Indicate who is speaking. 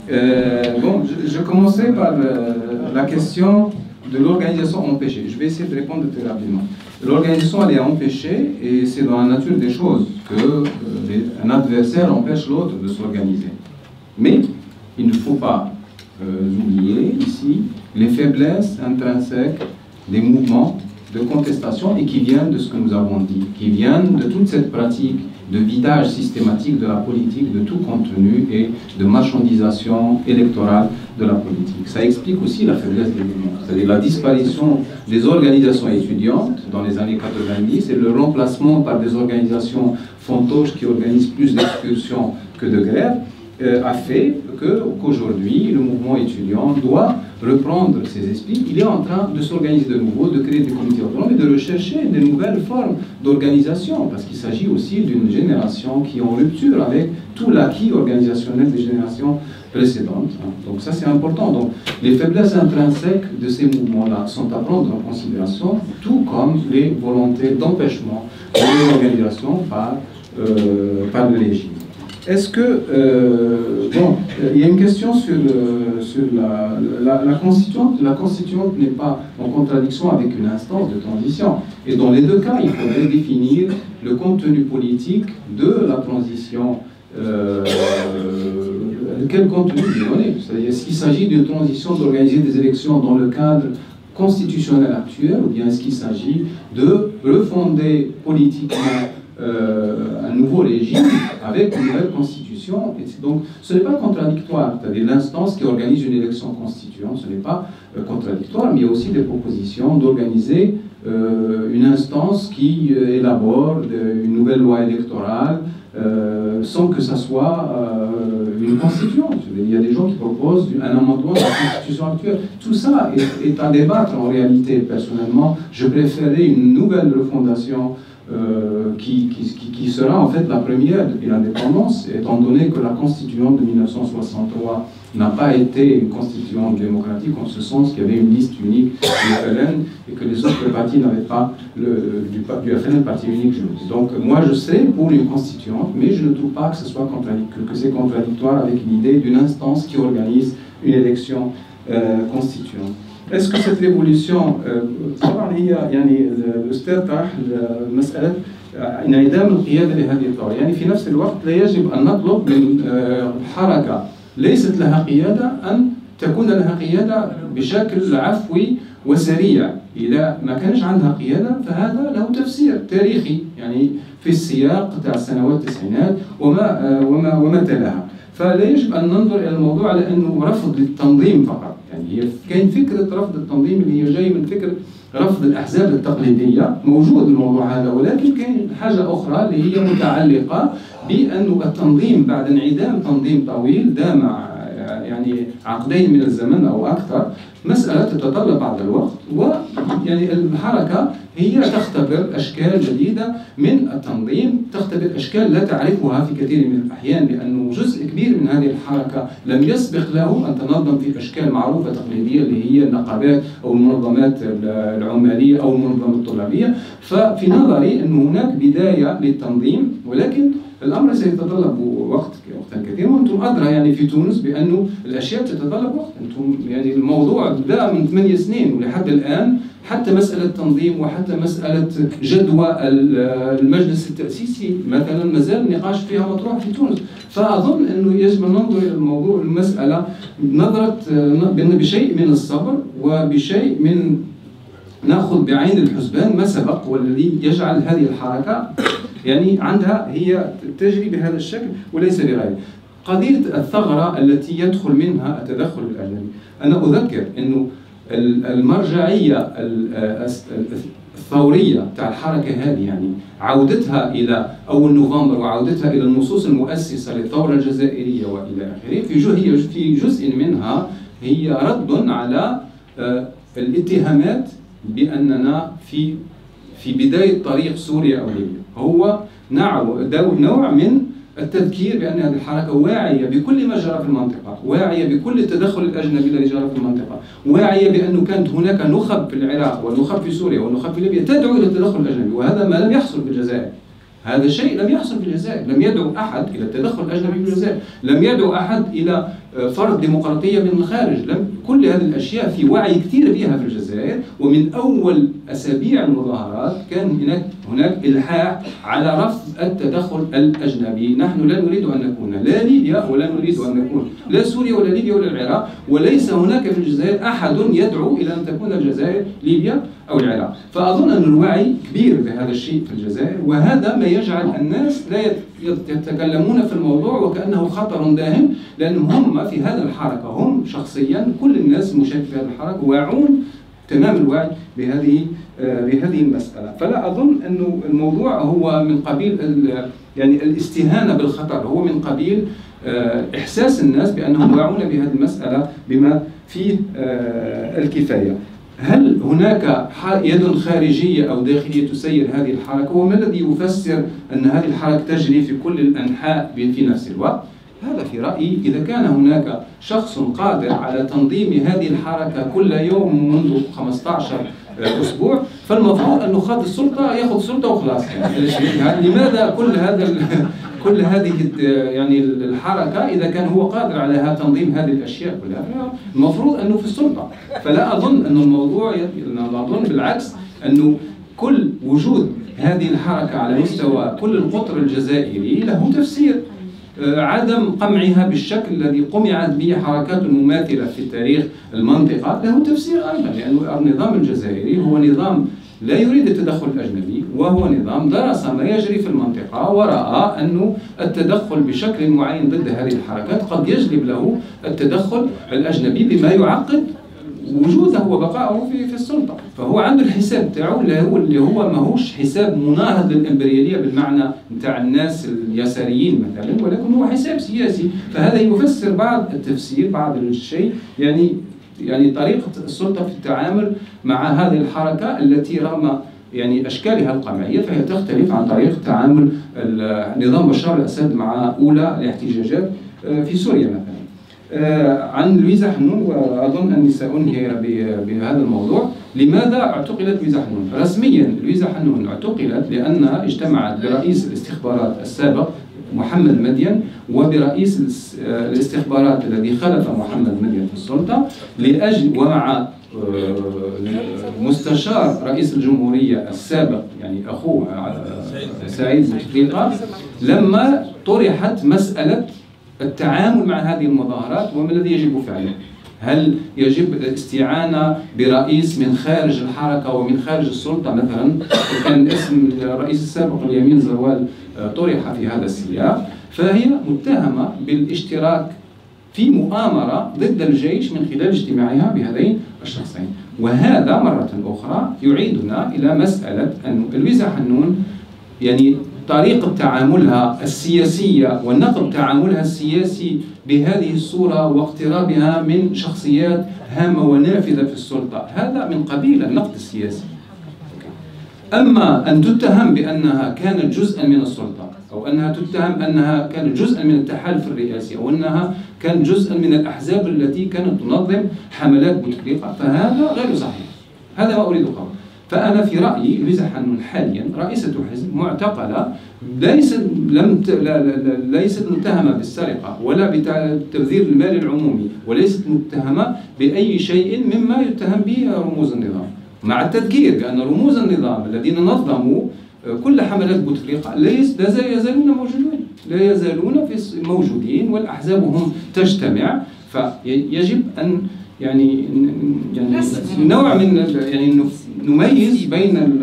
Speaker 1: Bon, je commençais par la question de l'organisation empêchée. Je vais essayer de répondre très rapidement. L'organisation, elle est empêchée et c'est dans la nature des choses qu'un adversaire empêche l'autre de s'organiser. Mais il ne faut pas oublier ici les faiblesses intrinsèques des mouvements de contestation et qui viennent de ce que nous avons dit, qui viennent de toute cette pratique de vidage systématique de la politique, de tout contenu et de marchandisation électorale de la politique. Ça explique aussi la faiblesse des mouvements, c'est-à-dire la disparition des organisations étudiantes dans les années 90 et le remplacement par des organisations fantoches qui organisent plus d'excursions que de grèves a fait qu'aujourd'hui, le mouvement étudiant doit reprendre ses esprits. Il est en train de s'organiser de nouveau, de créer des comités autonomes et de rechercher de nouvelles formes d'organisation, parce qu'il s'agit aussi d'une génération qui est en rupture avec tout l'acquis organisationnel des générations précédentes. Donc ça, c'est important. Donc les faiblesses intrinsèques de ces mouvements-là sont à prendre en considération, tout comme les volontés d'empêchement de l'organisation par le régime. Est-ce que... bon, il y a une question sur la constituante. La constituante n'est pas en contradiction avec une instance de transition. Et dans les deux cas, il faudrait définir le contenu politique de la transition. Quel contenu lui donner? C'est-à-dire, est-ce qu'il s'agit d'une transition d'organiser des élections dans le cadre constitutionnel actuel, ou bien est-ce qu'il s'agit de refonder politiquement un nouveau régime avec une nouvelle constitution? Donc ce n'est pas contradictoire, c'est-à-dire l'instance qui organise une élection constituante, ce n'est pas contradictoire, mais il y a aussi des propositions d'organiser une instance qui élabore une nouvelle loi électorale sans que ça soit une constituante. Il y a des gens qui proposent un amendement de la constitution actuelle. Tout ça est à débattre en réalité. Personnellement, je préférerais une nouvelle refondation qui sera en fait la première depuis l'indépendance, étant donné que la constituante de 1963 n'a pas été une constituante démocratique, en ce sens qu'il y avait une liste unique du FLN et que les autres partis n'avaient pas du FLN parti unique. Donc moi je serais pour une constituante, mais je ne trouve pas que ce soit que c'est contradictoire avec l'idée d'une instance qui organise une élection constituante. Est-ce que cette révolution طبعا هي يعني الأستاذ طرح مسألة انعدام القيادة لهذه الثورة، يعني في نفس الوقت لا يجب أن نطلب من حركة ليست لها قيادة أن تكون لها قيادة بشكل عفوي وسريع. إذا ما كانش عندها قيادة فهذا له تفسير تاريخي يعني في السياق تاع السنوات التسعينات وما تلاها. فلا يجب أن ننظر إلى الموضوع على أنه رفض للتنظيم فقط. يعني كاين فكرة رفض التنظيم اللي هي جاي من فكرة رفض الأحزاب التقليدية، موجود الموضوع هذا، ولكن كاين حاجة أخرى اللي هي متعلقة بأن التنظيم بعد انعدام تنظيم طويل دام يعني عقدين من الزمن أو أكثر، مسألة تتطلب بعض الوقت، ويعني الحركة هي تختبر أشكال جديدة من التنظيم، تختبر أشكال لا تعرفها في كثير من الأحيان، لأنه جزء كبير من هذه الحركة لم يسبق له أن تنظم في أشكال معروفة تقليدية اللي هي النقابات أو المنظمات العمالية أو المنظمات الطلابية. ففي نظري أن هناك بداية للتنظيم، ولكن الأمر سيتطلب وقتا كثيرا، وأنتم أدرى يعني في تونس بأنه الأشياء تتطلب وقت. أنتم يعني الموضوع بدأ من 8 سنين ولحد الآن، حتى مسألة تنظيم وحتى مسألة جدوى المجلس التأسيسي مثلا ما زال النقاش فيها مطروح في تونس. فأظن أنه يجب أن ننظر إلى الموضوع المسألة بشيء من الصبر وبشيء من نأخذ بعين الحسبان ما سبق والذي يجعل هذه الحركة يعني عندها هي تجري بهذا الشكل وليس بغيره. قضية الثغرة التي يدخل منها التدخل الأجنبي، أنا أذكر أنه المرجعية الثورية تاع الحركة هذه يعني عودتها إلى أول نوفمبر وعودتها إلى النصوص المؤسسة للثورة الجزائرية وإلى آخره، هي في جزء منها هي رد على الاتهامات بأننا في بداية طريق سوريا أو ليبيا. هو نوع من التذكير بأن هذه الحركة واعية بكل ما جرى في المنطقة، واعية بكل التدخل الأجنبي الذي جرى في المنطقة، واعية بأنه كانت هناك نخب في العراق ونخب في سوريا ونخب في ليبيا تدعو إلى التدخل الأجنبي، وهذا ما لم يحصل في الجزائر. هذا شيء لم يحصل في الجزائر، لم يدعو أحد إلى التدخل الأجنبي في الجزائر، لم يدعو أحد إلى فرض ديمقراطية من الخارج. كل هذه الأشياء في وعي كثير بها في الجزائر، ومن أول أسابيع المظاهرات كان هناك إلحاح على رفض التدخل الأجنبي. نحن لا نريد أن نكون لا ليبيا، ولا نريد أن نكون لا سوريا ولا ليبيا ولا العراق، وليس هناك في الجزائر أحد يدعو إلى أن تكون الجزائر ليبيا أو العراق. فأظن أن الوعي كبير بهذا الشيء في الجزائر، وهذا ما يجعل الناس لا يتكلمون في الموضوع وكأنه خطر داهم، لأنهم هم في هذه الحركة، هم شخصيا كل الناس المشاركين في هذه الحركة واعون تمام الوعي بهذه المسألة. فلا أظن أنه الموضوع هو من قبيل يعني الاستهانة بالخطر، هو من قبيل إحساس الناس بأنهم واعون بهذه المسألة بما فيه الكفاية. هل هناك يد خارجية أو داخلية تسير هذه الحركة؟ وما الذي يفسر أن هذه الحركة تجري في كل الأنحاء في نفس الوقت؟ هذا في رأيي إذا كان هناك شخص قادر على تنظيم هذه الحركة كل يوم منذ 15 أسبوع، فالمفروض أنه خد السلطة يأخذ سلطة وخلاص. يعني لماذا كل هذه يعني الحركة إذا كان هو قادر على تنظيم هذه الأشياء كلها؟ المفروض أنه في السلطة. فلا أظن أن الموضوع، أظن بالعكس أنه كل وجود هذه الحركة على مستوى كل القطر الجزائري له تفسير. عدم قمعها بالشكل الذي قمعت به حركات مماثلة في تاريخ المنطقة له تفسير أيضا، لأن النظام الجزائري هو نظام لا يريد التدخل الأجنبي، وهو نظام درس ما يجري في المنطقة ورأى أن التدخل بشكل معين ضد هذه الحركات قد يجلب له التدخل الأجنبي بما يعقد وجوده وبقائه في السلطة. فهو عنده الحساب تاعو اللي هو ماهوش حساب مناهض للإمبريالية بالمعنى نتاع الناس اليساريين مثلا، ولكن هو حساب سياسي. فهذا يفسر بعض التفسير، بعض الشيء يعني طريقة السلطة في التعامل مع هذه الحركة التي رغم يعني أشكالها القمعية فهي تختلف عن طريقة تعامل نظام بشار الأسد مع أولى الاحتجاجات في سوريا مثلا. عن لويزا حنون، وأظن أني سأنهي بهذا الموضوع. لماذا اعتقلت لويزا حنون؟ رسميا لويزا حنون اعتقلت لأنها اجتمعت برئيس الاستخبارات السابق محمد مدين وبرئيس الاستخبارات الذي خلف محمد مدين في السلطة ومع مستشار رئيس الجمهورية السابق يعني أخوه سعيد بوتفليقة، لما طرحت مسألة التعامل مع هذه المظاهرات وما الذي يجب فعله. هل يجب الاستعانة برئيس من خارج الحركة ومن خارج السلطة مثلا؟ كان اسم الرئيس السابق اليمين زروال طرح في هذا السياق. فهي متهمة بالاشتراك في مؤامرة ضد الجيش من خلال اجتماعها بهذين الشخصين. وهذا مرة أخرى يعيدنا إلى مسألة أن لويزا حنون يعني طريقة تعاملها السياسية ونقد تعاملها السياسي بهذه الصورة واقترابها من شخصيات هامة ونافذة في السلطة، هذا من قبيل النقد السياسي. أما أن تتهم بأنها كانت جزءا من السلطة، أو أنها تتهم أنها كانت جزءا من التحالف الرئاسي، أو أنها كانت جزءا من الأحزاب التي كانت تنظم حملات بوتفليقة، فهذا غير صحيح. هذا ما أريد قوله. فأنا في رأيي لويزا حنون حاليا رئيسة حزب معتقلة، ليست متهمة بالسرقة ولا بتبذير المال العمومي، وليست متهمة بأي شيء مما يتهم به رموز النظام، مع التذكير بأن رموز النظام الذين نظموا كل حملات بوتفليقة لا يزالون موجودين، لا يزالون موجودين، والأحزابهم تجتمع. فيجب أن يعني نوع من يعني نميز بين